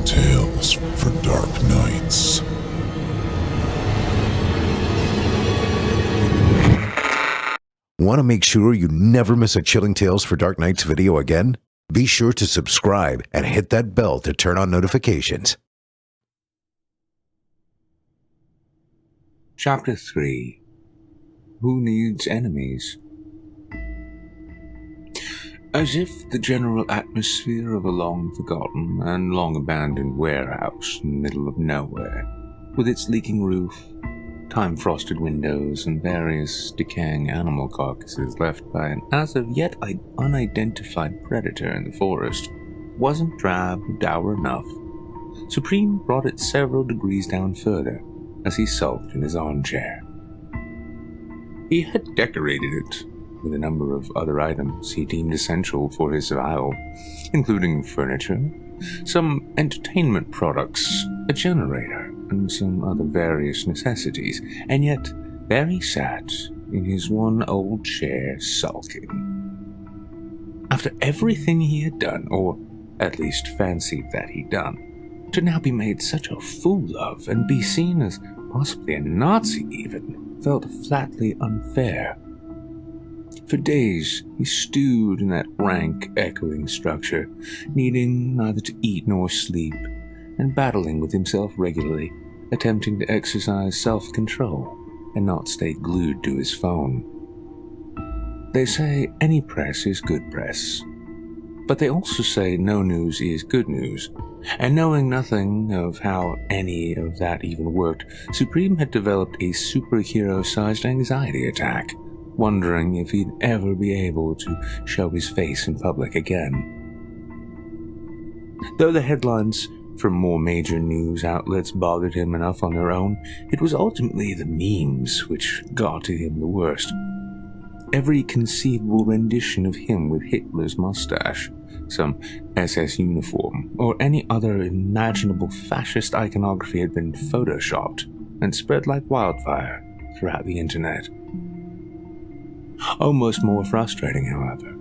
Chilling tales for dark nights. Want to make sure you never miss a Chilling Tales for Dark Nights video again? Be sure to subscribe and hit that bell to turn on notifications. Chapter 3. Who Needs Enemies? As if the general atmosphere of a long-forgotten and long-abandoned warehouse in the middle of nowhere, with its leaking roof, time-frosted windows, and various decaying animal carcasses left by an as-of-yet unidentified predator in the forest, wasn't drab or dour enough, Supreme brought it several degrees down further as he sulked in his armchair. He had decorated it with a number of other items he deemed essential for his survival, including furniture, some entertainment products, a generator, and some other various necessities, and yet there he sat in his one old chair sulking. After everything he had done, or at least fancied that he'd done, to now be made such a fool of and be seen as possibly a Nazi even, felt flatly unfair. For days, he stewed in that rank, echoing structure, needing neither to eat nor sleep, and battling with himself regularly, attempting to exercise self-control and not stay glued to his phone. They say any press is good press, but they also say no news is good news, and knowing nothing of how any of that even worked, Supreme had developed a superhero-sized anxiety attack, wondering if he'd ever be able to show his face in public again. Though the headlines from more major news outlets bothered him enough on their own, it was ultimately the memes which got to him the worst. Every conceivable rendition of him with Hitler's mustache, some SS uniform, or any other imaginable fascist iconography had been photoshopped and spread like wildfire throughout the internet. Almost more frustrating, however,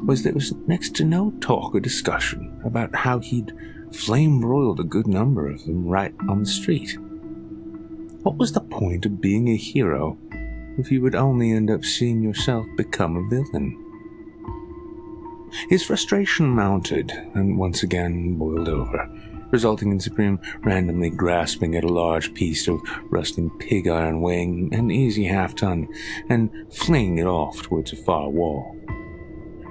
was there was next to no talk or discussion about how he'd flame-broiled a good number of them right on the street. What was the point of being a hero if you would only end up seeing yourself become a villain? His frustration mounted and once again boiled over, resulting in Supreme randomly grasping at a large piece of rusting pig iron weighing an easy half-ton and flinging it off towards a far wall.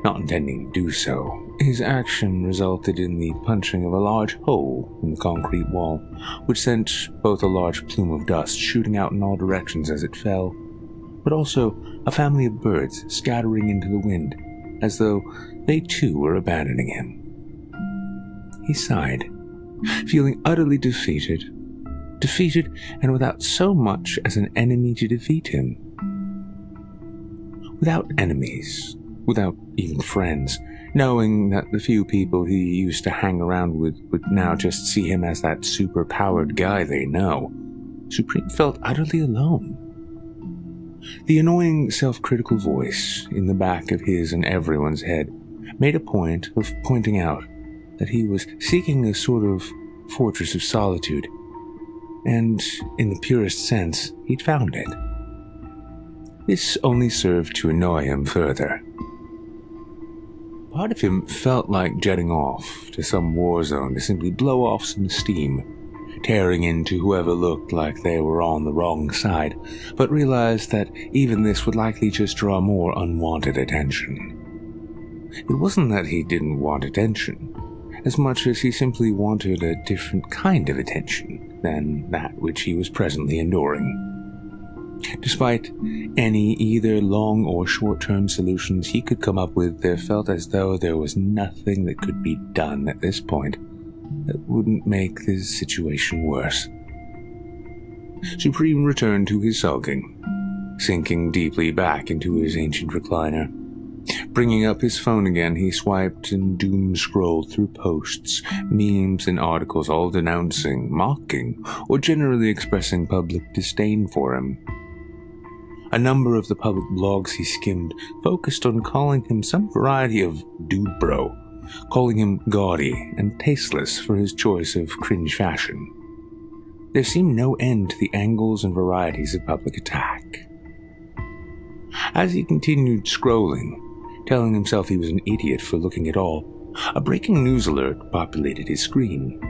Not intending to do so, his action resulted in the punching of a large hole in the concrete wall, which sent both a large plume of dust shooting out in all directions as it fell, but also a family of birds scattering into the wind, as though they too were abandoning him. He sighed, feeling utterly defeated and without so much as an enemy to defeat him. Without enemies, without even friends, knowing that the few people he used to hang around with would now just see him as that super-powered guy they know, Supreme felt utterly alone. The annoying self-critical voice in the back of his and everyone's head made a point of pointing out that he was seeking a sort of fortress of solitude, and in the purest sense, he'd found it. This only served to annoy him further. Part of him felt like jetting off to some war zone to simply blow off some steam, tearing into whoever looked like they were on the wrong side, but realized that even this would likely just draw more unwanted attention. It wasn't that he didn't want attention, as much as he simply wanted a different kind of attention than that which he was presently enduring. Despite any either long or short-term solutions he could come up with, there felt as though there was nothing that could be done at this point that wouldn't make this situation worse. Supreme returned to his sulking, sinking deeply back into his ancient recliner. Bringing up his phone again, he swiped and doom-scrolled through posts, memes, and articles all denouncing, mocking, or generally expressing public disdain for him. A number of the public blogs he skimmed focused on calling him some variety of dude bro, calling him gaudy and tasteless for his choice of cringe fashion. There seemed no end to the angles and varieties of public attack. As he continued scrolling, telling himself he was an idiot for looking at all, a breaking news alert populated his screen.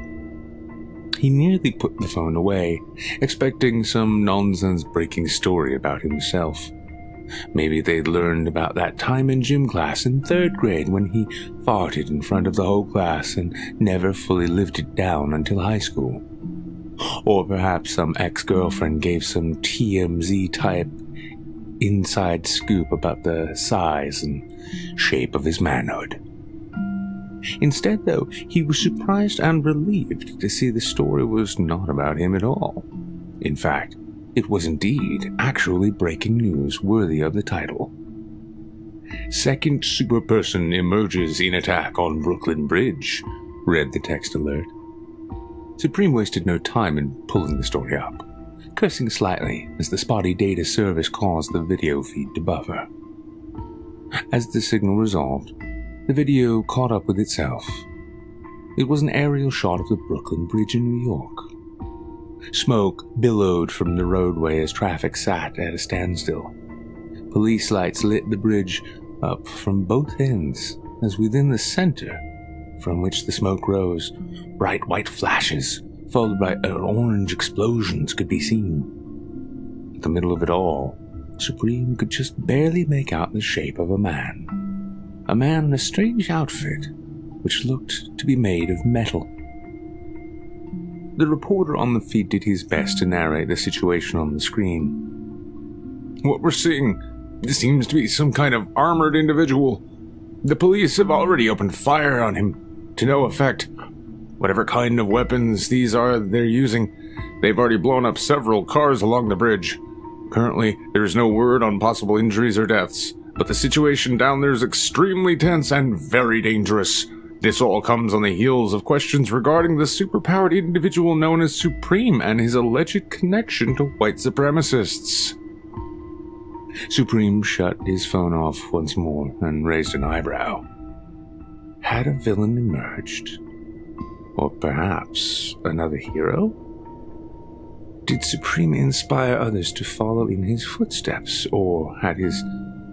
He nearly put the phone away, expecting some nonsense breaking story about himself. Maybe they'd learned about that time in gym class in 3rd grade when he farted in front of the whole class and never fully lived it down until high school. Or perhaps some ex-girlfriend gave some TMZ-type inside scoop about the size and shape of his manhood. Instead, though, he was surprised and relieved to see the story was not about him at all. In fact, it was indeed actually breaking news worthy of the title. "Second superperson emerges in attack on Brooklyn Bridge," read the text alert. Supreme wasted no time in pulling the story up, cursing slightly as the spotty data service caused the video feed to buffer. As the signal resolved, the video caught up with itself. It was an aerial shot of the Brooklyn Bridge in New York. Smoke billowed from the roadway as traffic sat at a standstill. Police lights lit the bridge up from both ends, as within the center, from which the smoke rose, bright white flashes, followed by orange explosions, could be seen. At the middle of it all, Supreme could just barely make out the shape of a man. A man in a strange outfit, which looked to be made of metal. The reporter on the feed did his best to narrate the situation on the screen. "What we're seeing seems to be some kind of armored individual. The police have already opened fire on him, to no effect. Whatever kind of weapons these are they're using, they've already blown up several cars along the bridge. Currently, there is no word on possible injuries or deaths, but the situation down there is extremely tense and very dangerous. This all comes on the heels of questions regarding the superpowered individual known as Supreme and his alleged connection to white supremacists." Supreme shut his phone off once more and raised an eyebrow. Had a villain emerged? Or perhaps another hero? Did Supreme inspire others to follow in his footsteps, or had his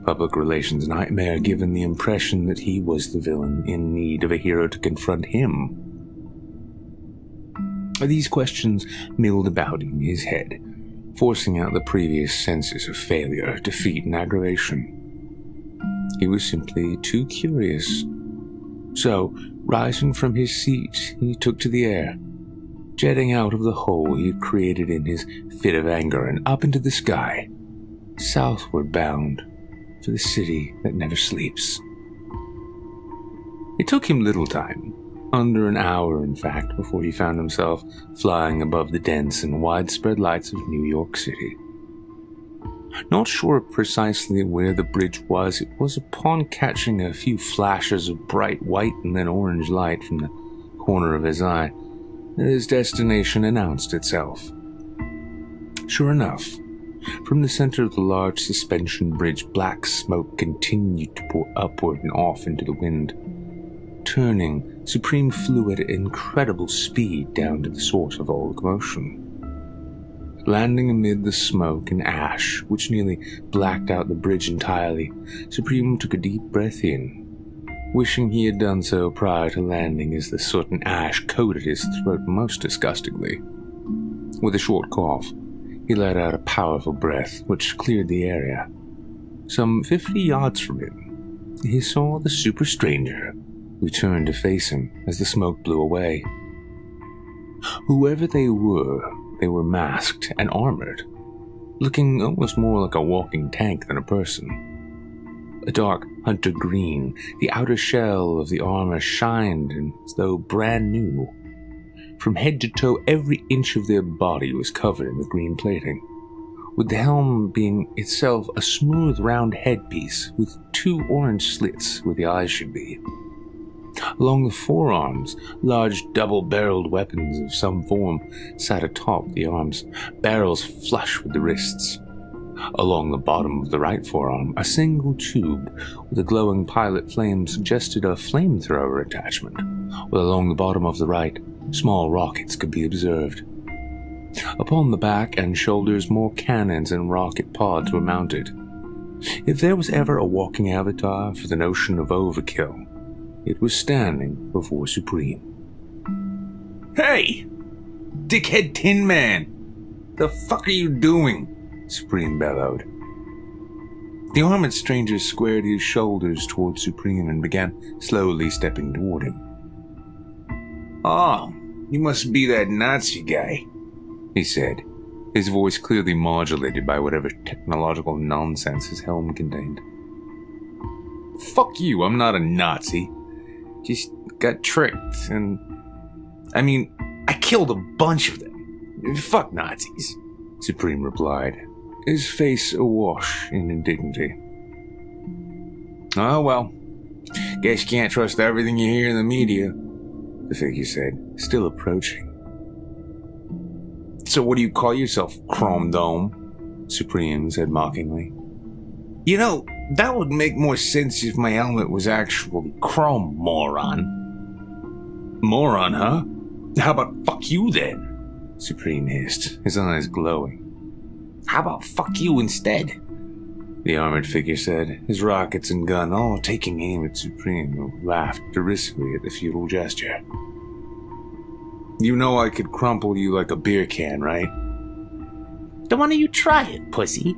public relations nightmare given the impression that he was the villain in need of a hero to confront him? These questions milled about in his head, forcing out the previous senses of failure, defeat, and aggravation. He was simply too curious. So, rising from his seat, he took to the air, jetting out of the hole he had created in his fit of anger and up into the sky, southward bound for the city that never sleeps. It took him little time, under an hour in fact, before he found himself flying above the dense and widespread lights of New York City. Not sure precisely where the bridge was, it was upon catching a few flashes of bright white and then orange light from the corner of his eye that his destination announced itself. Sure enough, from the center of the large suspension bridge, black smoke continued to pour upward and off into the wind. Turning, Supreme flew at incredible speed down to the source of all the commotion. Landing amid the smoke and ash, which nearly blacked out the bridge entirely, Supreme took a deep breath in, wishing he had done so prior to landing as the soot and ash coated his throat most disgustingly. With a short cough, he let out a powerful breath, which cleared the area. Some 50 yards from him, he saw the super stranger, who turned to face him as the smoke blew away. Whoever they were masked and armored, looking almost more like a walking tank than a person. A dark hunter green, the outer shell of the armor shined as though brand new. From head to toe, every inch of their body was covered in the green plating, with the helm being itself a smooth round headpiece with 2 orange slits where the eyes should be. Along the forearms, large double-barreled weapons of some form sat atop the arms, barrels flush with the wrists. Along the bottom of the right forearm, a single tube with a glowing pilot flame suggested a flamethrower attachment, while along the bottom of the right, small rockets could be observed. Upon the back and shoulders, more cannons and rocket pods were mounted. If there was ever a walking avatar for the notion of overkill, it was standing before Supreme. "Hey! Dickhead Tin Man! The fuck are you doing?" Supreme bellowed. The armored stranger squared his shoulders toward Supreme and began slowly stepping toward him. "Oh, you must be that Nazi guy," he said, his voice clearly modulated by whatever technological nonsense his helm contained. "Fuck you, I'm not a Nazi. Just got tricked, and... I killed a bunch of them. Fuck Nazis," Supreme replied, his face awash in indignity. "Oh well, guess you can't trust everything you hear in the media," the figure said, still approaching. "So what do you call yourself, Chrome Dome?" Supreme said mockingly. "You know, that would make more sense if my helmet was actually chrome, moron." "Moron, huh? How about fuck you then?" Supreme hissed, his eyes glowing. "How about fuck you instead?" the armored figure said, his rockets and gun all taking aim at Supreme, who laughed derisively at the futile gesture. "You know I could crumple you like a beer can, right?" "Then why don't you try it, pussy?"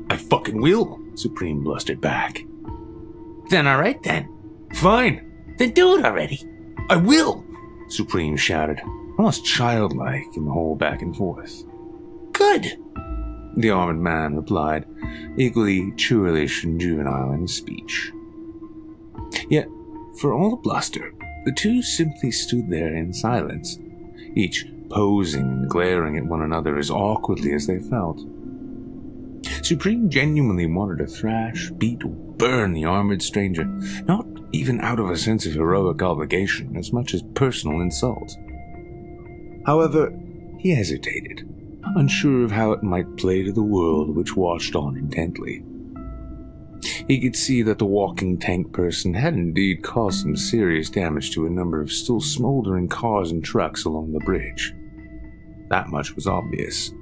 "I fucking will," Supreme blustered back. "Then alright then. Fine. Then do it already." "I will," Supreme shouted, almost childlike in the whole back and forth. "Good," the armored man replied, equally churlish and juvenile in his speech. Yet, for all the bluster, the two simply stood there in silence, each posing and glaring at one another as awkwardly as they felt. Supreme genuinely wanted to thrash, beat, or burn the armored stranger, not even out of a sense of heroic obligation as much as personal insult. However, he hesitated, unsure of how it might play to the world which watched on intently. He could see that the walking tank person had indeed caused some serious damage to a number of still smoldering cars and trucks along the bridge. That much was obvious.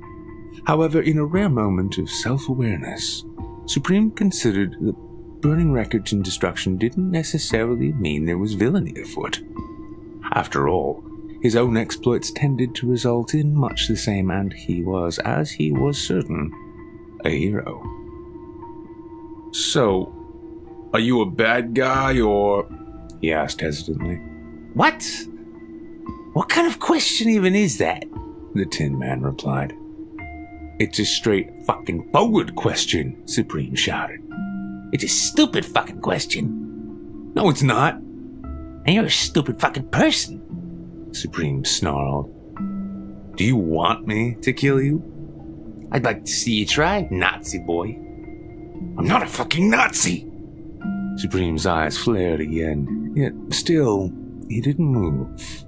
However, in a rare moment of self-awareness, Supreme considered that burning wreckage and destruction didn't necessarily mean there was villainy afoot. After all, his own exploits tended to result in much the same, and he was, as he was certain, a hero. "So, are you a bad guy, or—" he asked hesitantly. "What? What kind of question even is that?" the Tin Man replied. "It's a straight fucking forward question," Supreme shouted. "It's a stupid fucking question." "No, it's not." "And you're a stupid fucking person," Supreme snarled. "Do you want me to kill you?" "I'd like to see you try, Nazi boy." "I'm not a fucking Nazi!" Supreme's eyes flared again, yet still, he didn't move.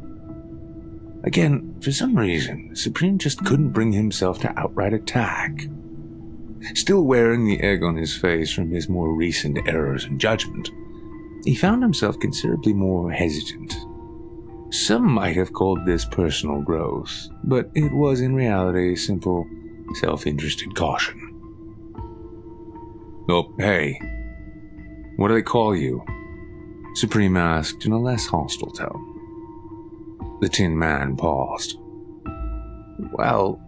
Again, for some reason, Supreme just couldn't bring himself to outright attack. Still wearing the egg on his face from his more recent errors in judgment, he found himself considerably more hesitant. Some might have called this personal growth, but it was in reality simple, self-interested caution. "Oh, hey, what do they call you?" Supreme asked in a less hostile tone. The Tin Man paused. "Well,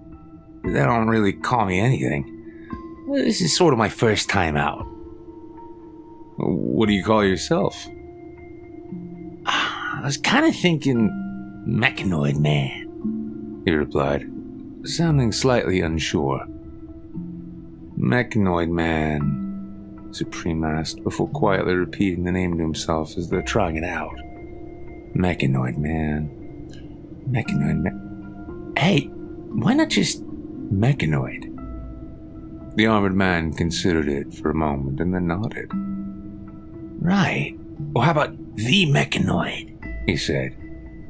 they don't really call me anything. This is sort of my first time out." "What do you call yourself?" "I was kind of thinking Mechanoid Man," he replied, sounding slightly unsure. "Mechanoid Man?" Supreme asked, before quietly repeating the name to himself as though trying it out. "Mechanoid Man. Mechanoid Man. Hey, why not just Mechanoid?" The armored man considered it for a moment and then nodded. "Right. Well, how about the Mechanoid?" he said,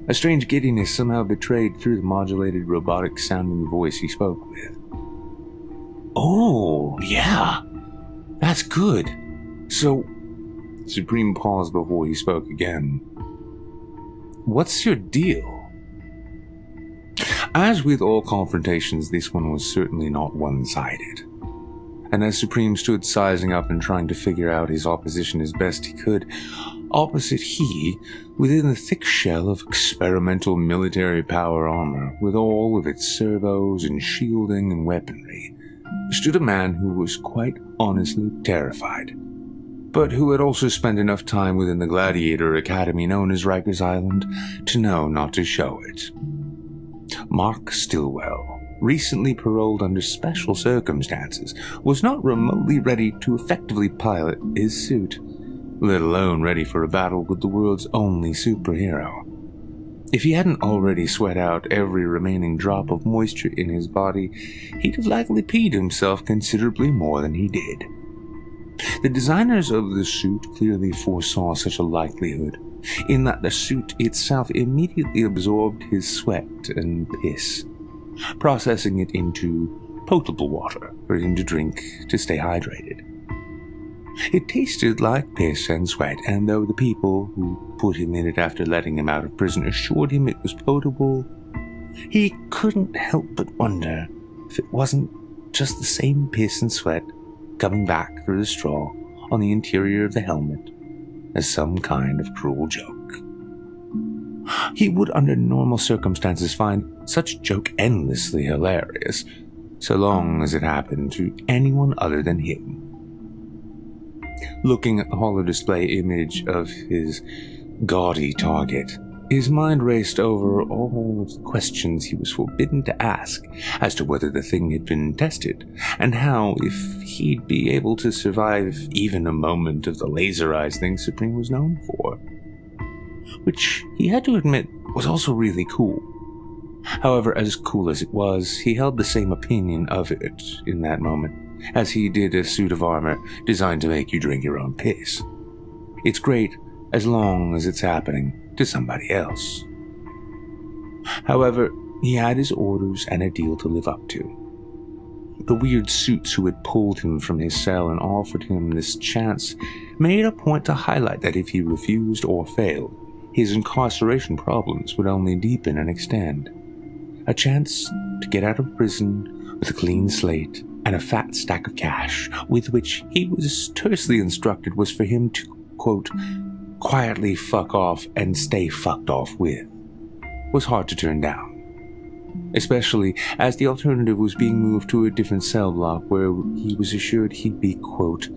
a strange giddiness somehow betrayed through the modulated robotic-sounding voice he spoke with. Oh, yeah. That's good. So, Supreme paused before he spoke again. What's your deal? As with all confrontations, this one was certainly not one-sided. And as Supreme stood sizing up and trying to figure out his opposition as best he could, opposite he, within the thick shell of experimental military power armor, with all of its servos and shielding and weaponry, stood a man who was quite honestly terrified, but who had also spent enough time within the gladiator academy known as Rikers Island to know not to show it. Mark Stillwell, recently paroled under special circumstances, was not remotely ready to effectively pilot his suit, let alone ready for a battle with the world's only superhero. If he hadn't already sweat out every remaining drop of moisture in his body, he'd have likely peed himself considerably more than he did. The designers of the suit clearly foresaw such a likelihood, in that the suit itself immediately absorbed his sweat and piss, processing it into potable water for him to drink to stay hydrated. It tasted like piss and sweat, and though the people who put him in it after letting him out of prison assured him it was potable, he couldn't help but wonder if it wasn't just the same piss and sweat coming back through the straw on the interior of the helmet as some kind of cruel joke. He would, under normal circumstances, find such joke endlessly hilarious, so long as it happened to anyone other than him. Looking at the holodisplay image of his gaudy target, his mind raced over all of the questions he was forbidden to ask as to whether the thing had been tested, and how, if he'd be able to survive even a moment of the laser eyes thing Supreme was known for. Which, he had to admit, was also really cool. However, as cool as it was, he held the same opinion of it in that moment as he did a suit of armor designed to make you drink your own piss. It's great as long as it's happening to somebody else. However, he had his orders and a deal to live up to. The weird suits who had pulled him from his cell and offered him this chance made a point to highlight that if he refused or failed, his incarceration problems would only deepen and extend. A chance to get out of prison with a clean slate and a fat stack of cash, with which he was tersely instructed was for him to, quote, quietly fuck off and stay fucked off with, was hard to turn down. Especially as the alternative was being moved to a different cell block where he was assured he'd be, quote,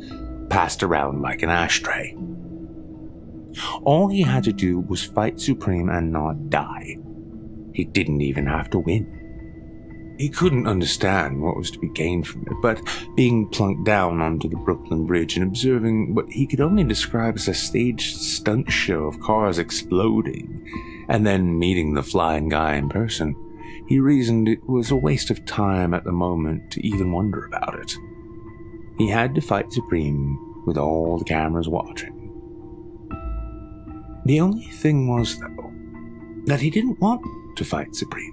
passed around like an ashtray. All he had to do was fight Supreme and not die. He didn't even have to win. He couldn't understand what was to be gained from it, but being plunked down onto the Brooklyn Bridge and observing what he could only describe as a staged stunt show of cars exploding, and then meeting the flying guy in person, he reasoned it was a waste of time at the moment to even wonder about it. He had to fight Supreme with all the cameras watching. The only thing was, though, that he didn't want to fight Supreme.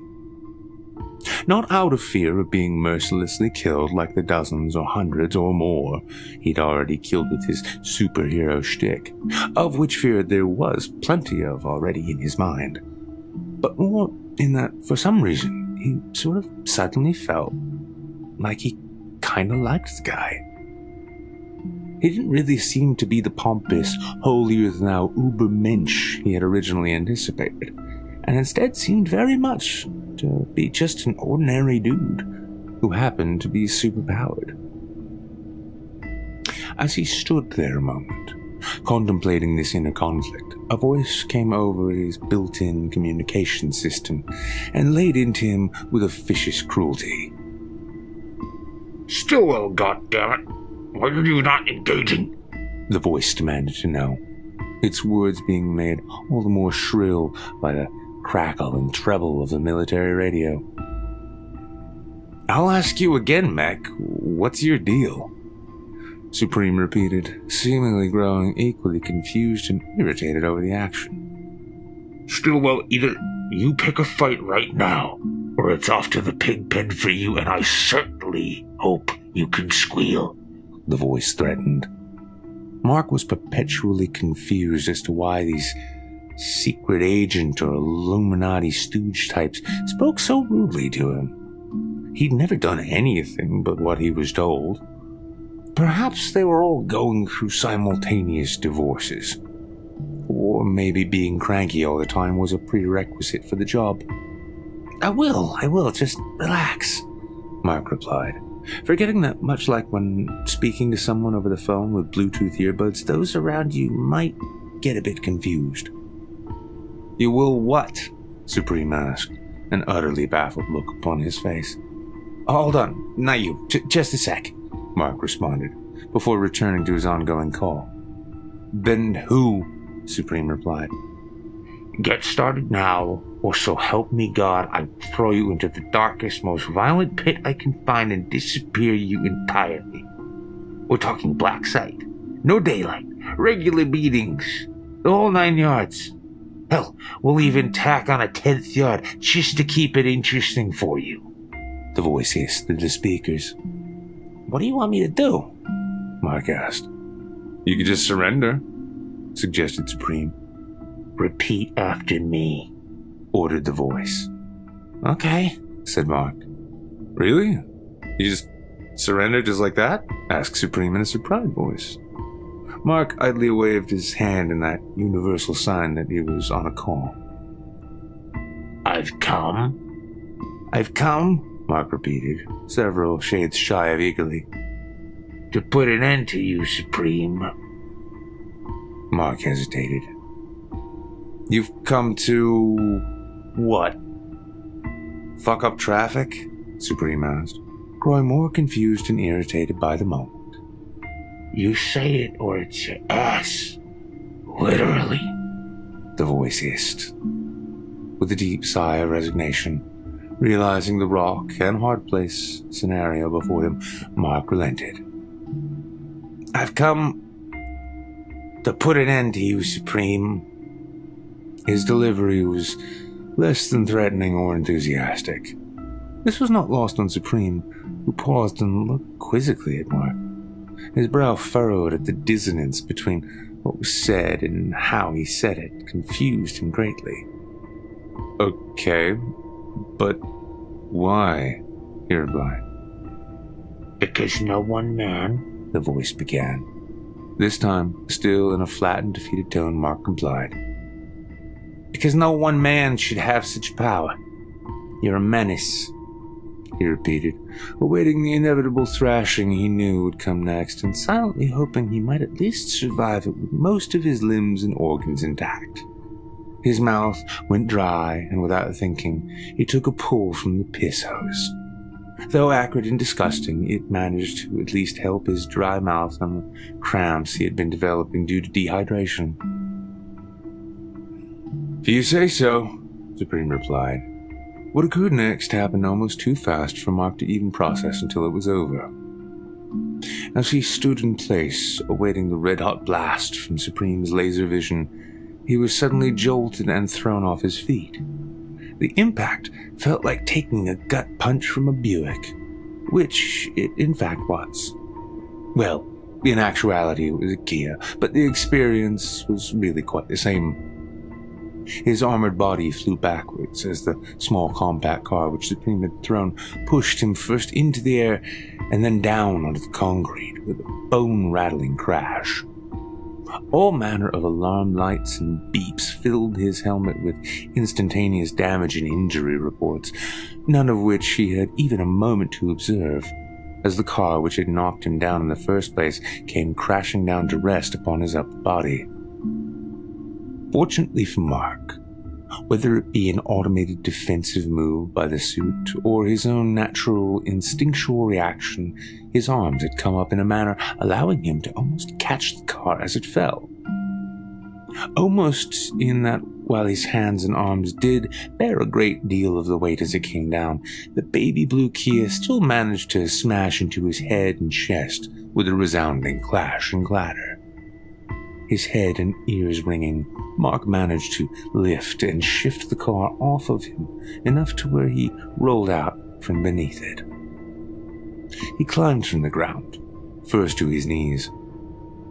Not out of fear of being mercilessly killed like the dozens or hundreds or more he'd already killed with his superhero shtick, of which fear there was plenty of already in his mind, but more in that, for some reason, he sort of suddenly felt like he kinda liked the guy. He didn't really seem to be the pompous, holier-than-thou Ubermensch he had originally anticipated, and instead seemed very much to be just an ordinary dude who happened to be superpowered. As he stood there a moment, contemplating this inner conflict, a voice came over his built-in communication system and laid into him with a vicious cruelty. Stillwell, goddammit! Why are you not engaging? The voice demanded to know, its words being made all the more shrill by the crackle and treble of the military radio. I'll ask you again, Mech. What's your deal? Supreme repeated, seemingly growing equally confused and irritated over the action. Stillwell, either you pick a fight right now, or it's off to the pig pen for you, and I certainly hope you can squeal," the voice threatened. Mark was perpetually confused as to why these secret agent or Illuminati stooge types spoke so rudely to him. He'd never done anything but what he was told. Perhaps they were all going through simultaneous divorces. Or maybe being cranky all the time was a prerequisite for the job. I will, just relax," Mark replied, forgetting that much like when speaking to someone over the phone with Bluetooth earbuds, those around you might get a bit confused. "You will what?" Supreme asked, an utterly baffled look upon his face. "Hold on, not you, just a sec," Mark responded, before returning to his ongoing call. "Then who?" Supreme replied. "Get started now, or so help me God, I throw you into the darkest, most violent pit I can find and disappear you entirely. We're talking black site, no daylight, regular beatings, the whole 9 yards. Hell, we'll even tack on a 10th yard just to keep it interesting for you," the voice hissed through the speakers. "What do you want me to do?" Mark asked. "You could just surrender," suggested Supreme. "Repeat after me," ordered the voice. "Okay," said Mark. "Really? You just surrendered just like that?" asked Supreme in a surprised voice. Mark idly waved his hand in that universal sign that he was on a call. I've come," Mark repeated, several shades shy of eagerly. "to put an end to you, Supreme." Mark hesitated. "You've come to... what? Fuck up traffic?" Supreme asked, growing more confused and irritated by the moment. "You say it or it's your ass. Literally," the voice hissed. With a deep sigh of resignation, realizing the rock and hard place scenario before him, Mark relented. "I've come to put an end to you, Supreme." His delivery was less than threatening or enthusiastic. This was not lost on Supreme, who paused and looked quizzically at Mark, his brow furrowed at the dissonance between what was said and how he said it, confused him greatly. "Okay, but why?" he replied. "Because no one man," the voice began. This time, still in a flat and defeated tone, Mark complied. "Because no one man should have such power. You're a menace," he repeated, awaiting the inevitable thrashing he knew would come next, and silently hoping he might at least survive it with most of his limbs and organs intact. His mouth went dry, and without thinking, he took a pull from the piss hose. Though acrid and disgusting, it managed to at least help his dry mouth and the cramps he had been developing due to dehydration. "If you say so," Supreme replied. What occurred next happened almost too fast for Mark to even process until it was over. As he stood in place, awaiting the red-hot blast from Supreme's laser vision, he was suddenly jolted and thrown off his feet. The impact felt like taking a gut punch from a Buick, which it in fact was. Well, in actuality it was a Kia, but the experience was really quite the same. His armored body flew backwards as the small compact car which Supreme had thrown pushed him first into the air and then down onto the concrete with a bone-rattling crash. All manner of alarm lights and beeps filled his helmet with instantaneous damage and injury reports, none of which he had even a moment to observe, as the car which had knocked him down in the first place came crashing down to rest upon his upper body. Fortunately for Mark, whether it be an automated defensive move by the suit or his own natural instinctual reaction, his arms had come up in a manner allowing him to almost catch the car as it fell. Almost in that while his hands and arms did bear a great deal of the weight as it came down, the baby blue Kia still managed to smash into his head and chest with a resounding clash and clatter. His head and ears ringing, Mark managed to lift and shift the car off of him enough to where he rolled out from beneath it. He climbed from the ground, first to his knees.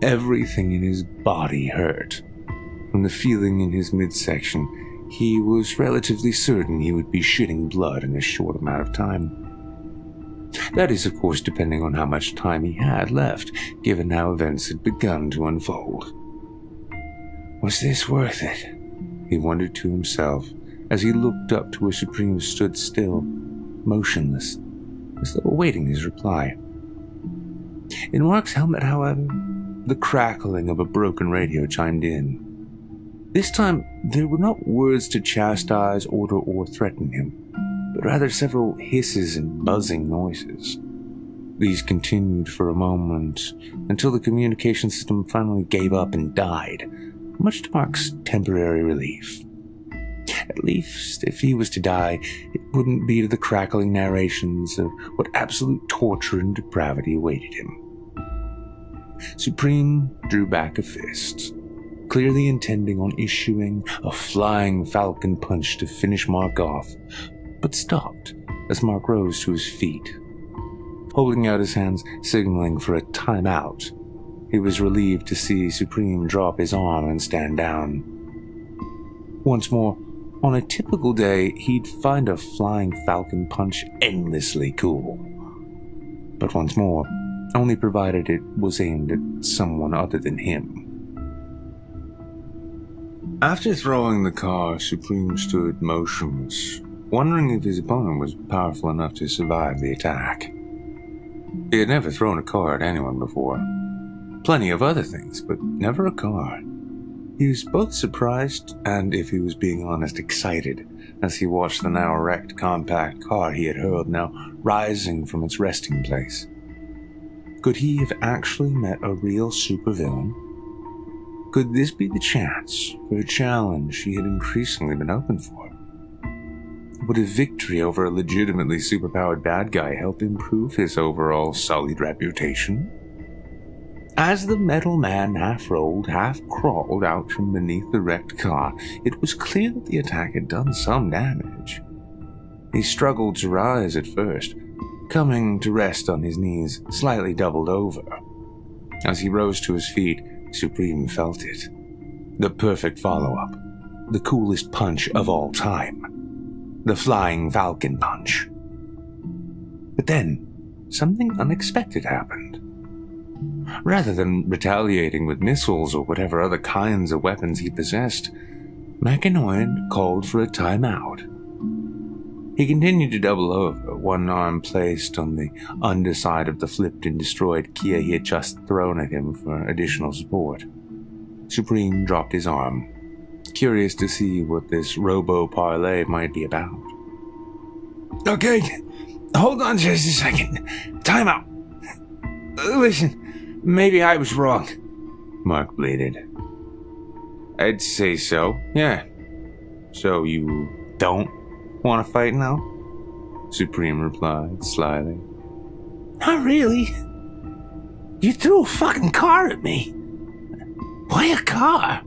Everything in his body hurt. From the feeling in his midsection, he was relatively certain he would be shitting blood in a short amount of time. That is, of course, depending on how much time he had left, given how events had begun to unfold. Was this worth it? He wondered to himself as he looked up to where Supreme stood still, motionless, as though awaiting his reply. In Mark's helmet, however, the crackling of a broken radio chimed in. This time, there were not words to chastise, order, or threaten him, but rather several hisses and buzzing noises. These continued for a moment until the communication system finally gave up and died, much to Mark's temporary relief. At least, if he was to die, it wouldn't be to the crackling narrations of what absolute torture and depravity awaited him. Supreme drew back a fist, clearly intending on issuing a flying falcon punch to finish Mark off, but stopped as Mark rose to his feet. Holding out his hands, signaling for a timeout, he was relieved to see Supreme drop his arm and stand down. Once more, on a typical day, he'd find a flying falcon punch endlessly cool. But once more, only provided it was aimed at someone other than him. After throwing the car, Supreme stood motionless, wondering if his opponent was powerful enough to survive the attack. He had never thrown a car at anyone before. Plenty of other things, but never a car. He was both surprised and, if he was being honest, excited as he watched the now wrecked compact car he had hurled now rising from its resting place. Could he have actually met a real supervillain? Could this be the chance for a challenge he had increasingly been open for? Would a victory over a legitimately superpowered bad guy help improve his overall sullied reputation? As the metal man half-rolled, half-crawled out from beneath the wrecked car, it was clear that the attack had done some damage. He struggled to rise at first, coming to rest on his knees, slightly doubled over. As he rose to his feet, Supreme felt it. The perfect follow-up. The coolest punch of all time. The Flying Falcon Punch. But then, something unexpected happened. Rather than retaliating with missiles or whatever other kinds of weapons he possessed, Mechanoid called for a timeout. He continued to double over, one arm placed on the underside of the flipped and destroyed Kia he had just thrown at him for additional support. Supreme dropped his arm, curious to see what this robo-parlay might be about. Okay, hold on just a second. Time out. Listen, maybe I was wrong, Mark bleated. I'd say so, yeah. So you don't want to fight now? Supreme replied slyly. Not really. You threw a fucking car at me. Why a car?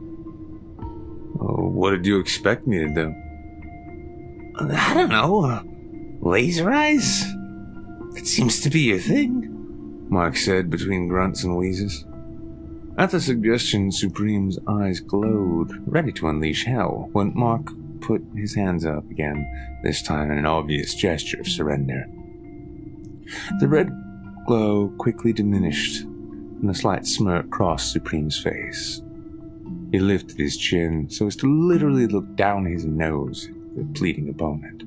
Oh, what did you expect me to do? I don't know. Laser eyes? That seems to be your thing, Mark said between grunts and wheezes. At the suggestion, Supreme's eyes glowed, ready to unleash hell, when Mark put his hands up again, this time in an obvious gesture of surrender. The red glow quickly diminished, and a slight smirk crossed Supreme's face. He lifted his chin so as to literally look down his nose at the pleading opponent.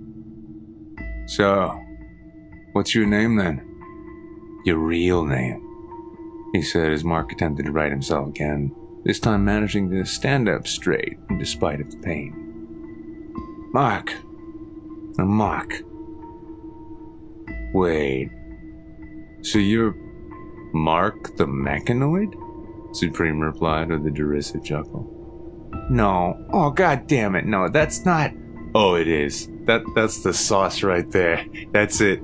So, what's your name then? Your real name, he said as Mark attempted to right himself again, this time managing to stand up straight in despite of the pain. Mark. Mark. Wait. So you're Mark the Mechanoid? Supreme replied with a derisive chuckle. No. Oh, god damn it. No, that's not. Oh, it is. That's the sauce right there. That's it.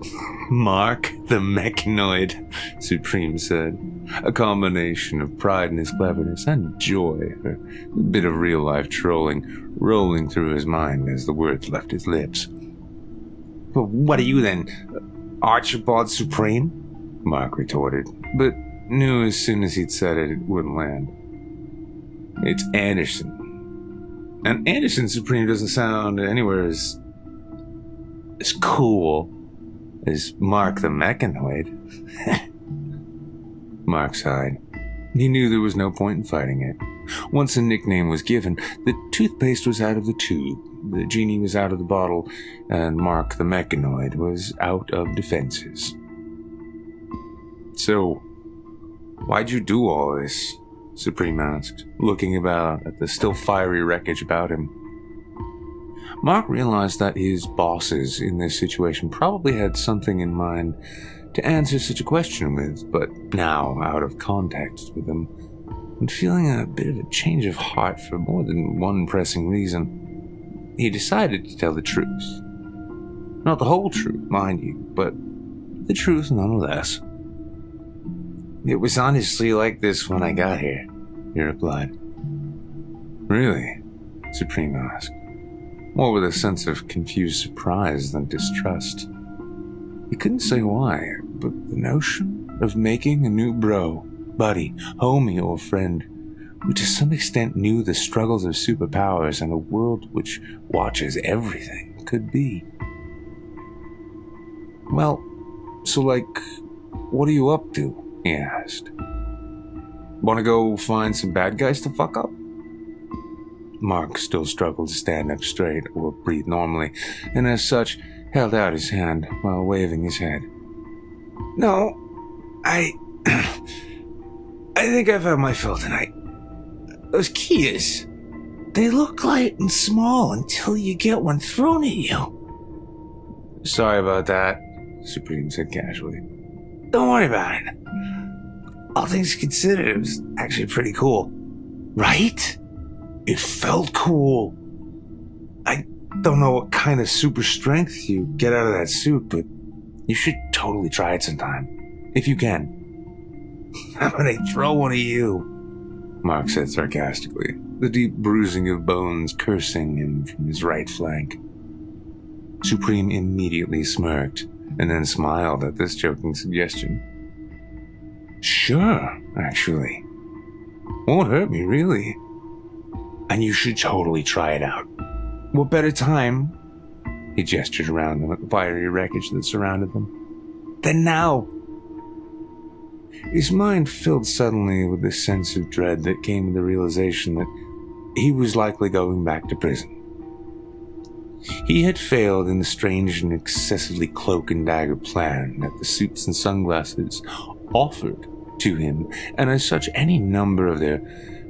Mark the Mechanoid, Supreme said. a combination of pride in his cleverness and joy, a bit of real-life trolling rolling through his mind as the words left his lips. But what are you then, Archibald Supreme? Mark retorted, but knew as soon as he'd said it, it wouldn't land. It's Anderson. And Anderson Supreme doesn't sound anywhere as cool as Mark the Mechanoid. Mark sighed. He knew there was no point in fighting it. Once a nickname was given, the toothpaste was out of the tube, the genie was out of the bottle, and Mark the Mechanoid was out of defenses. So, why'd you do all this? Supreme asked, looking about at the still fiery wreckage about him. Mark realized that his bosses in this situation probably had something in mind to answer such a question with, but now, out of context with them, and feeling a bit of a change of heart for more than one pressing reason, he decided to tell the truth. Not the whole truth, mind you, but the truth nonetheless. It was honestly like this when I got here, he replied. Really? Supreme asked, more with a sense of confused surprise than distrust. He couldn't say why, but the notion of making a new bro, buddy, homie, or friend who to some extent knew the struggles of superpowers and a world which watches everything could be. Well, so what are you up to? He asked. Want to go find some bad guys to fuck up? Mark still struggled to stand up straight or breathe normally, and as such, held out his hand while waving his head. No, I think I've had my fill tonight. Those Kias, they look light and small until you get one thrown at you. Sorry about that, Supreme said casually. Don't worry about it. All things considered, it was actually pretty cool. Right? It felt cool. I don't know what kind of super strength you get out of that suit, but you should totally try it sometime. If you can. I'm gonna throw one at you, Mark said sarcastically, the deep bruising of bones cursing him from his right flank. Supreme immediately smirked, and then smiled at this joking suggestion. Sure, actually. Won't hurt me, really. And you should totally try it out. What better time? He gestured around them at the fiery wreckage that surrounded them. Than now. His mind filled suddenly with this sense of dread that came with the realization that he was likely going back to prison. He had failed in the strange and excessively cloak and dagger plan that the suits and sunglasses offered to him, and as such any number of their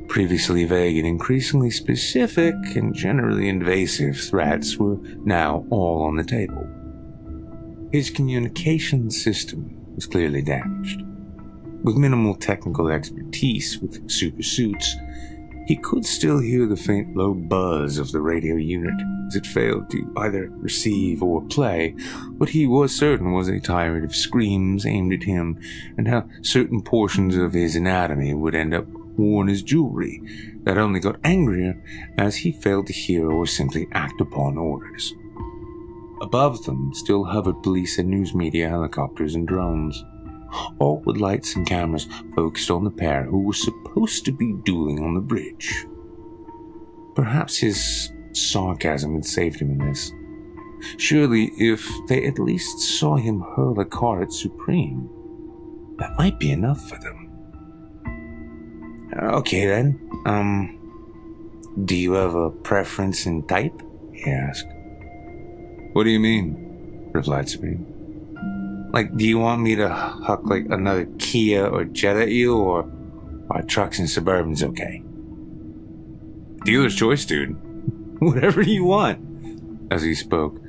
previously vague and increasingly specific and generally invasive threats were now all on the table. His communication system was clearly damaged. With minimal technical expertise with super suits, he could still hear the faint low buzz of the radio unit as it failed to either receive or play what he was certain was a tirade of screams aimed at him, and how certain portions of his anatomy would end up worn as jewelry that only got angrier as he failed to hear or simply act upon orders. Above them still hovered police and news media helicopters and drones, all with lights and cameras focused on the pair who were supposed to be dueling on the bridge. Perhaps his sarcasm had saved him in this. Surely, if they at least saw him hurl a car at Supreme, that might be enough for them. Okay then, do you have a preference in type? He asked. What do you mean? Replied Supreme. Do you want me to huck another Kia or Jet at you, or are trucks and Suburbans okay? Dealer's choice, dude. Whatever you want. As he spoke,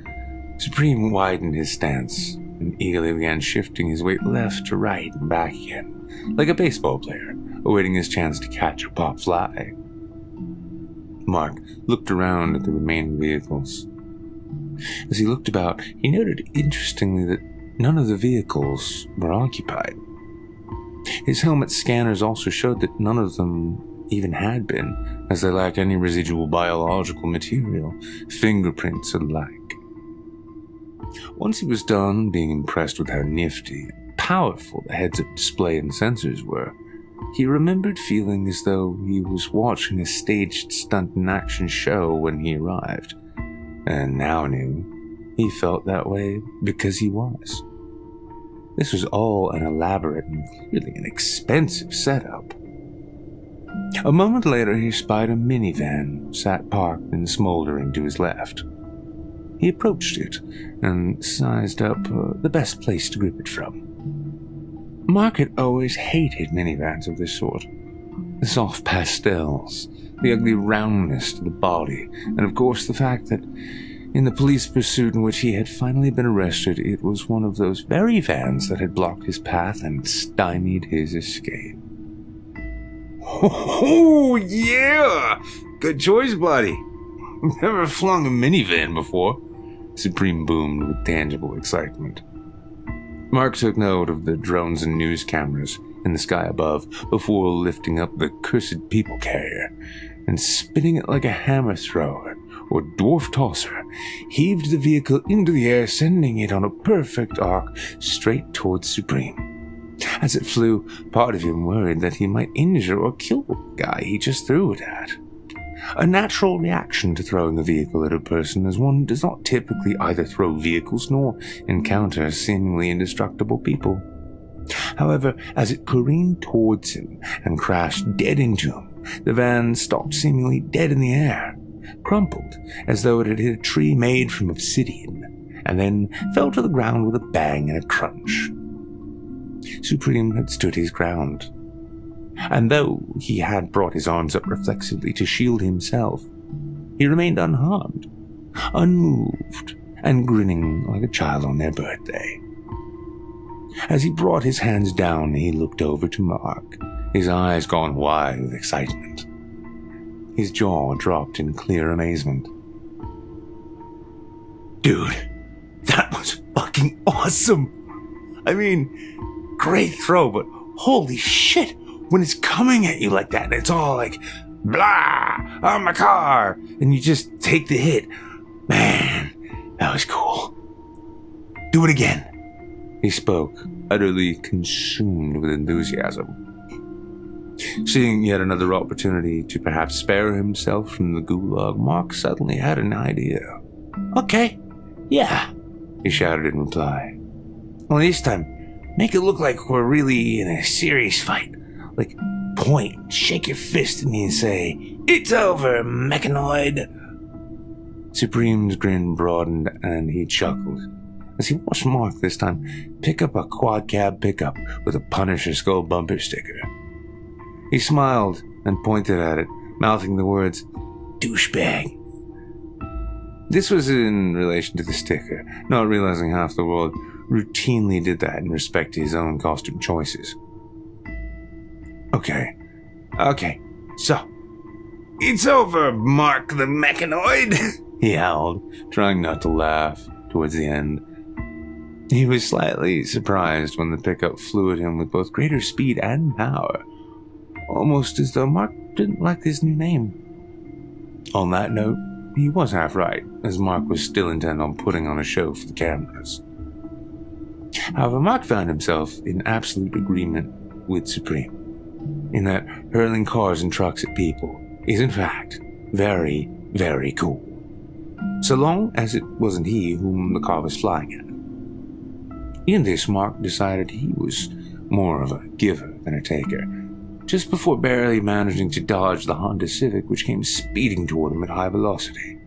Supreme widened his stance and eagerly began shifting his weight left to right and back again, like a baseball player awaiting his chance to catch a pop fly. Mark looked around at the remaining vehicles. As he looked about, he noted interestingly that none of the vehicles were occupied. His helmet scanners also showed that none of them even had been, as they lacked any residual biological material, fingerprints alike. Once he was done being impressed with how nifty and powerful the heads-up display and sensors were, he remembered feeling as though he was watching a staged stunt and action show when he arrived, and now knew he felt that way because he was. This was all an elaborate and clearly an expensive setup. A moment later, he spied a minivan sat parked and smoldering to his left. He approached it and sized up the best place to grip it from. Mark had always hated minivans of this sort. The soft pastels, the ugly roundness to the body, and of course the fact that in the police pursuit in which he had finally been arrested, it was one of those very vans that had blocked his path and stymied his escape. Oh, yeah! Good choice, buddy. Never flung a minivan before. Supreme boomed with tangible excitement. Mark took note of the drones and news cameras in the sky above before lifting up the cursed people carrier and spinning it like a hammer thrower or dwarf tosser, heaved the vehicle into the air, sending it on a perfect arc straight towards Supreme. As it flew, part of him worried that he might injure or kill the guy he just threw it at. A natural reaction to throwing a vehicle at a person, as one does not typically either throw vehicles nor encounter seemingly indestructible people. However, as it careened towards him and crashed dead into him, the van stopped seemingly dead in the air, crumpled as though it had hit a tree made from obsidian, and then fell to the ground with a bang and a crunch. Supreme had stood his ground, and though he had brought his arms up reflexively to shield himself, he remained unharmed, unmoved, and grinning like a child on their birthday. As he brought his hands down, he looked over to Mark, his eyes gone wide with excitement. His jaw dropped in clear amazement. Dude, that was fucking awesome! I mean, great throw, but holy shit! When it's coming at you like that, and it's all like, blah, on my car, and you just take the hit. Man, that was cool. Do it again, he spoke, utterly consumed with enthusiasm. Seeing yet another opportunity to perhaps spare himself from the gulag, Mark suddenly had an idea. Okay, yeah, he shouted in reply. Well, this time, make it look like we're really in a serious fight. Like, point, shake your fist at me and say, "It's over, Mechanoid!" Supreme's grin broadened and he chuckled as he watched Mark this time pick up a quad cab pickup with a Punisher skull bumper sticker. He smiled and pointed at it, mouthing the words, "Douchebag." This was in relation to the sticker, not realizing half the world routinely did that in respect to his own costume choices. Okay, so, it's over, Mark the Mechanoid, he howled, trying not to laugh towards the end. He was slightly surprised when the pickup flew at him with both greater speed and power, almost as though Mark didn't like his new name. On that note, he was half right, as Mark was still intent on putting on a show for the cameras. However, Mark found himself in absolute agreement with Supreme, in that hurling cars and trucks at people is in fact very, very cool, so long as it wasn't he whom the car was flying at. In this, Mark decided he was more of a giver than a taker, just before barely managing to dodge the Honda Civic which came speeding toward him at high velocity.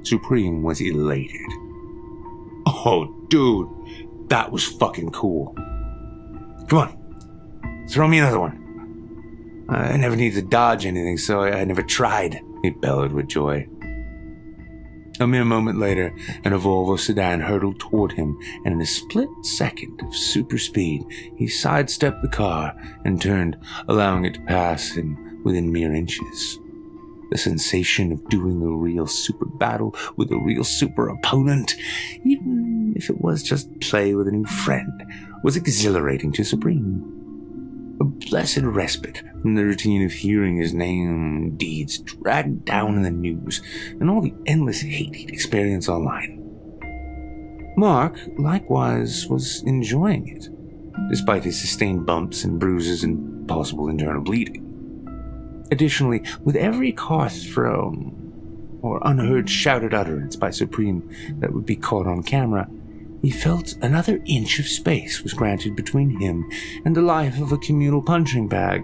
Supreme was elated. Oh, dude, that was fucking cool. Come on, throw me another one. I never needed to dodge anything, so I never tried, he bellowed with joy. A mere moment later, and a Volvo sedan hurtled toward him, and in a split second of super speed, he sidestepped the car and turned, allowing it to pass him within mere inches. The sensation of doing a real super battle with a real super opponent, even if it was just play with a new friend, was exhilarating to Supreme. a blessed respite from the routine of hearing his name and deeds dragged down in the news and all the endless hate he'd experience online. Mark, likewise, was enjoying it, despite his sustained bumps and bruises and possible internal bleeding. Additionally, with every cough thrown or unheard shouted utterance by Supreme that would be caught on camera, he felt another inch of space was granted between him and the life of a communal punching bag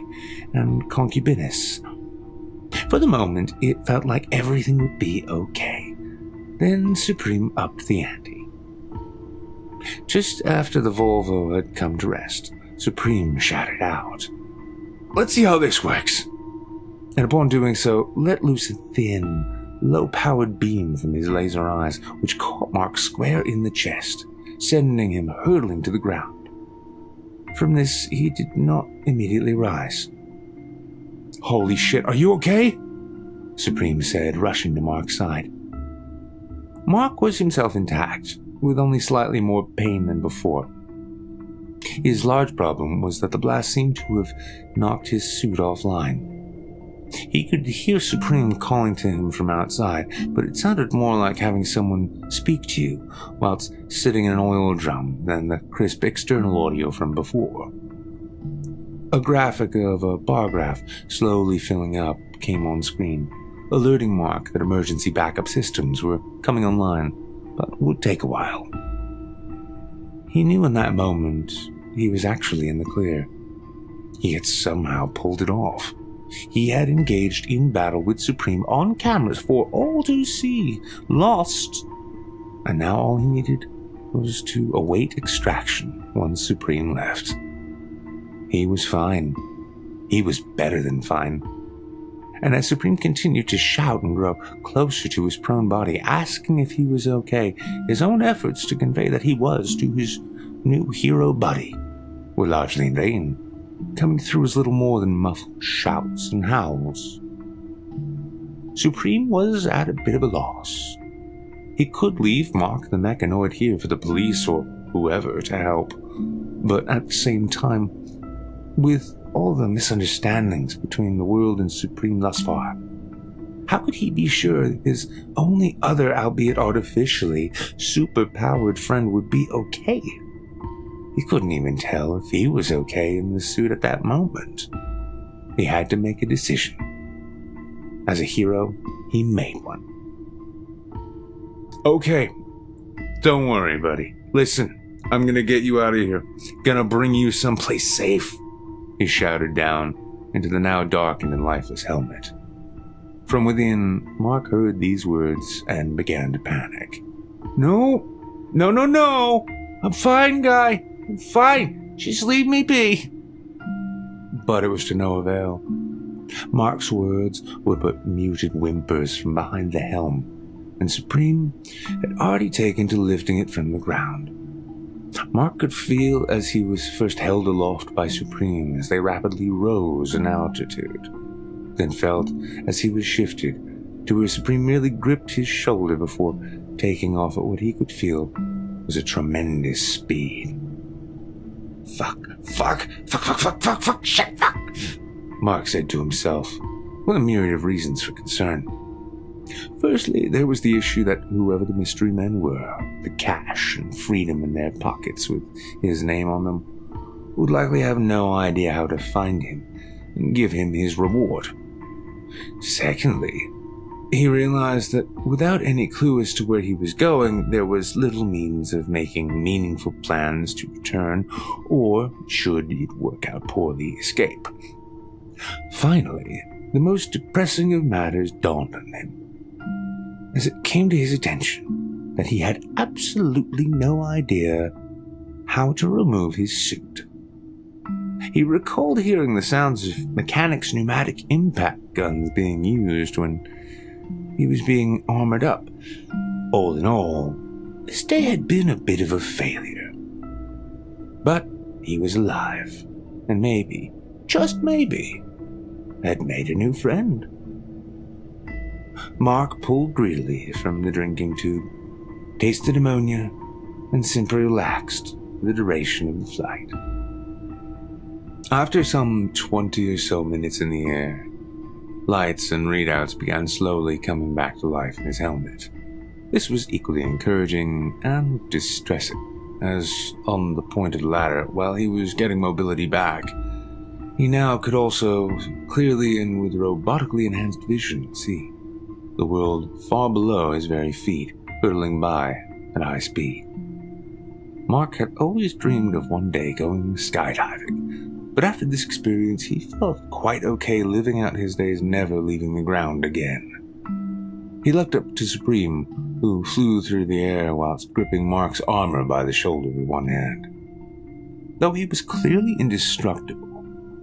and concubiness. For the moment, it felt like everything would be okay. Then Supreme upped the ante. Just after the Volvo had come to rest, Supreme shouted out, "Let's see how this works," and upon doing so, let loose a thin, low-powered beam from his laser eyes, which caught Mark square in the chest, sending him hurtling to the ground. From this, he did not immediately rise. "Holy shit, are you okay?" Supreme said, rushing to Mark's side. Mark was himself intact, with only slightly more pain than before. His large problem was that the blast seemed to have knocked his suit offline. He could hear Supreme calling to him from outside, but it sounded more like having someone speak to you whilst sitting in an oil drum than the crisp external audio from before. A graphic of a bar graph slowly filling up came on screen, alerting Mark that emergency backup systems were coming online, but would take a while. He knew in that moment he was actually in the clear. He had somehow pulled it off. He had engaged in battle with Supreme on cameras for all to see, lost, and now all he needed was to await extraction once Supreme left. He was fine. He was better than fine. And as Supreme continued to shout and grow closer to his prone body, asking if he was okay, his own efforts to convey that he was to his new hero buddy were largely in vain, coming through as little more than muffled shouts and howls. Supreme was at a bit of a loss. He could leave Mark the Mechanoid here for the police or whoever to help, but at the same time, with all the misunderstandings between the world and Supreme thus far, how could he be sure his only other, albeit artificially, super-powered friend would be okay? He couldn't even tell if he was okay in the suit at that moment. He had to make a decision. As a hero, he made one. "Okay, don't worry, buddy. Listen, I'm gonna get you out of here. Gonna bring you someplace safe," he shouted down into the now darkened and lifeless helmet. From within, Mark heard these words and began to panic. No! I'm fine, guy. I'm fine. Just leave me be." But it was to no avail. Mark's words were but muted whimpers from behind the helm, and Supreme had already taken to lifting it from the ground. Mark could feel as he was first held aloft by Supreme as they rapidly rose in altitude, then felt as he was shifted to where Supreme merely gripped his shoulder before taking off at what he could feel was a tremendous speed. Fuck, shit, fuck, Mark said to himself, with a myriad of reasons for concern. Firstly, there was the issue that whoever the mystery men were, the cash and freedom in their pockets with his name on them, would likely have no idea how to find him and give him his reward. Secondly, he realized that without any clue as to where he was going, there was little means of making meaningful plans to return, or, should it work out poorly, escape. Finally, the most depressing of matters dawned on him, as it came to his attention that he had absolutely no idea how to remove his suit. He recalled hearing the sounds of mechanics' pneumatic impact guns being used when he was being armored up. All in all, this day had been a bit of a failure. But he was alive, and maybe, just maybe, had made a new friend. Mark pulled greedily from the drinking tube, tasted ammonia, and simply relaxed for the duration of the flight. After some 20 or so minutes in the air, lights and readouts began slowly coming back to life in his helmet. This was equally encouraging and distressing, as on the pointed ladder, while he was getting mobility back, he now could also clearly and with robotically enhanced vision see the world far below his very feet, hurtling by at high speed. Mark had always dreamed of one day going skydiving, but after this experience he felt quite okay living out his days never leaving the ground again. He looked up to Supreme, who flew through the air whilst gripping Mark's armor by the shoulder with one hand. Though he was clearly indestructible,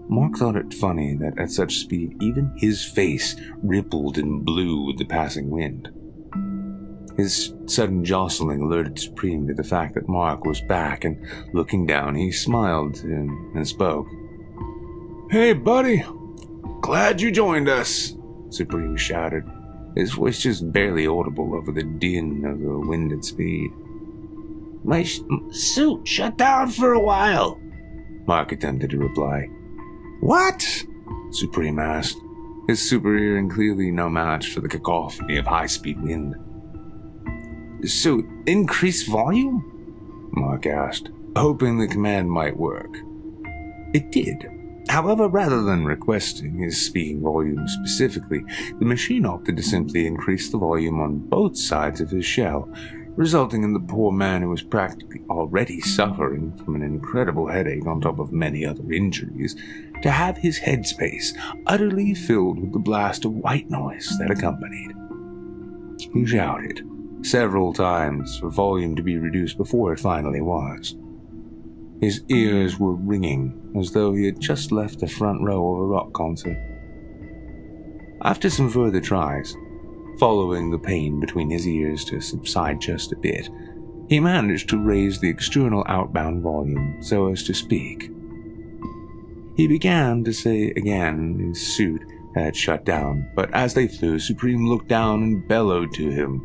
Mark thought it funny that at such speed even his face rippled and blew with the passing wind. His sudden jostling alerted Supreme to the fact that Mark was back, and looking down he smiled to him and spoke. "Hey buddy, glad you joined us," Supreme shouted, his voice just barely audible over the din of the wind at speed. My suit shut down for a while," Mark attempted to reply. "What?" Supreme asked, his super hearing clearly no match for the cacophony of high-speed wind. "So, increase volume?" Mark asked, hoping the command might work. It did. However, rather than requesting his speaking volume specifically, the machine opted to simply increase the volume on both sides of his shell, resulting in the poor man, who was practically already suffering from an incredible headache on top of many other injuries, to have his headspace utterly filled with the blast of white noise that accompanied. He shouted several times for volume to be reduced before it finally was. His ears were ringing as though he had just left the front row of a rock concert. After some further tries, following the pain between his ears to subside just a bit, he managed to raise the external outbound volume so as to speak. He began to say again his suit had shut down, but as they flew, Supreme looked down and bellowed to him.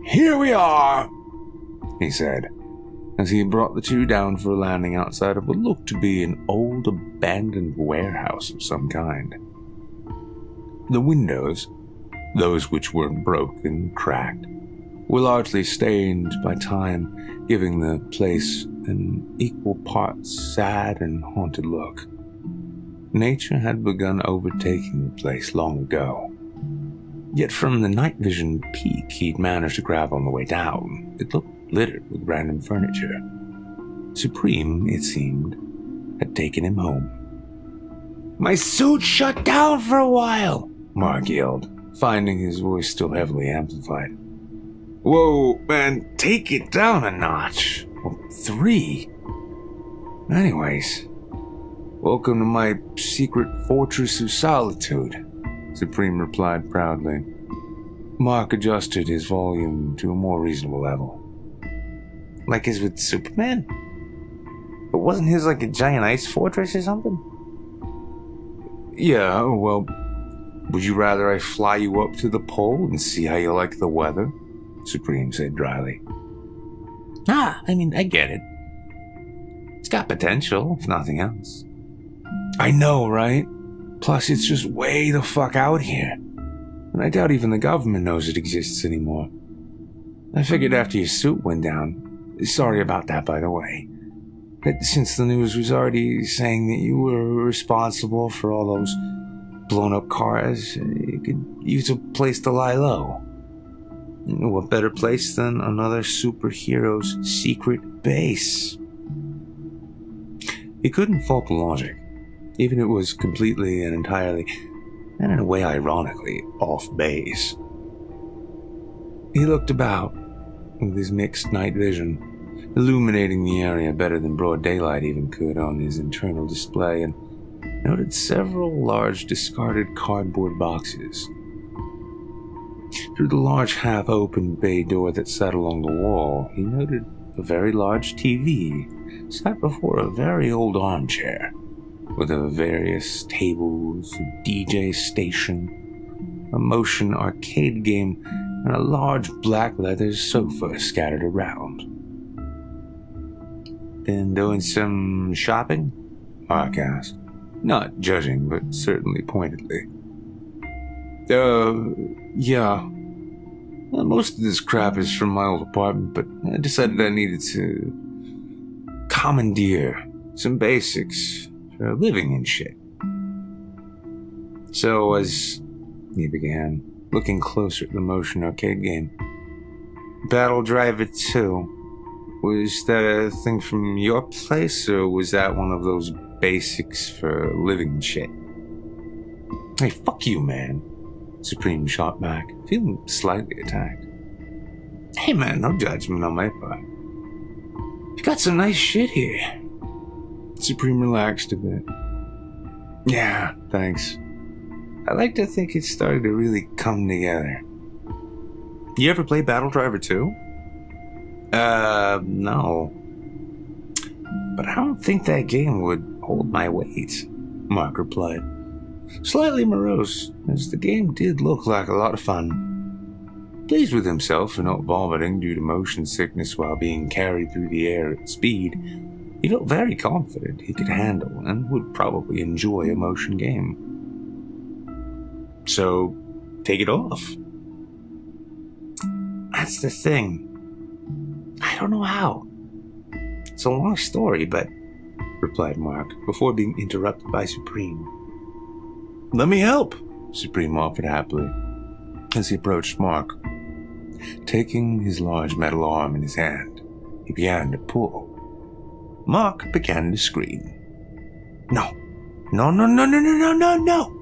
"Here we are," he said, as he brought the two down for a landing outside of what looked to be an old abandoned warehouse of some kind. The windows, those which weren't broken and cracked, were largely stained by time, giving the place an equal parts sad and haunted look. Nature had begun overtaking the place long ago. Yet from the night vision peak he'd managed to grab on the way down, it looked littered with random furniture. Supreme, it seemed, had taken him home. "My suit shut down for a while," Mark yelled, finding his voice still heavily amplified. "Whoa, man, take it down a notch. Well, 3. Anyways, welcome to my secret fortress of solitude," Supreme replied proudly. Mark adjusted his volume to a more reasonable level. "Like his with Superman? But wasn't his like a giant ice fortress or something?" "Yeah, well, would you rather I fly you up to the pole and see how you like the weather?" Supreme said dryly. I get it. It's got potential, if nothing else." "I know, right? Plus, it's just way the fuck out here. And I doubt even the government knows it exists anymore. I figured after your suit went down, sorry about that, by the way, that since the news was already saying that you were responsible for all those blown up cars, you could use a place to lie low. What better place than another superhero's secret base?" He couldn't fault the logic, even if it was completely and entirely, and in a way ironically, off base. He looked about with his mixed night vision, illuminating the area better than broad daylight even could on his internal display, and noted several large discarded cardboard boxes. Through the large half-open bay door that sat along the wall, he noted a very large TV sat before a very old armchair, with various tables, a DJ station, a motion arcade game, and a large black leather sofa scattered around. "Been doing some shopping?" Mark asked, not judging, but certainly pointedly. Yeah. Well, most of this crap is from my old apartment, but I decided I needed to commandeer some basics for living and shit. So as he began, looking closer at the motion arcade game, Battle Driver 2, was that a thing from your place, or was that one of those basics for living and shit? Hey, fuck you, man, Supreme shot back, feeling slightly attacked. Hey man, no judgment on my part. You got some nice shit here. Supreme relaxed a bit. Yeah, thanks. I like to think it's starting to really come together. You ever play Battle Driver 2? No. But I don't think that game would hold my weight, Mark replied, slightly morose, as the game did look like a lot of fun. Pleased with himself for not vomiting due to motion sickness while being carried through the air at speed, he felt very confident he could handle and would probably enjoy a motion game. So, take it off. That's the thing. I don't know how. It's a long story, but, replied Mark, before being interrupted by Supreme. Let me help, Supreme offered happily, as he approached Mark. Taking his large metal arm in his hand, he began to pull. Mark began to scream. No. No, no, no, no, no, no, no, no!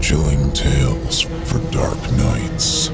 Chilling tales for dark nights.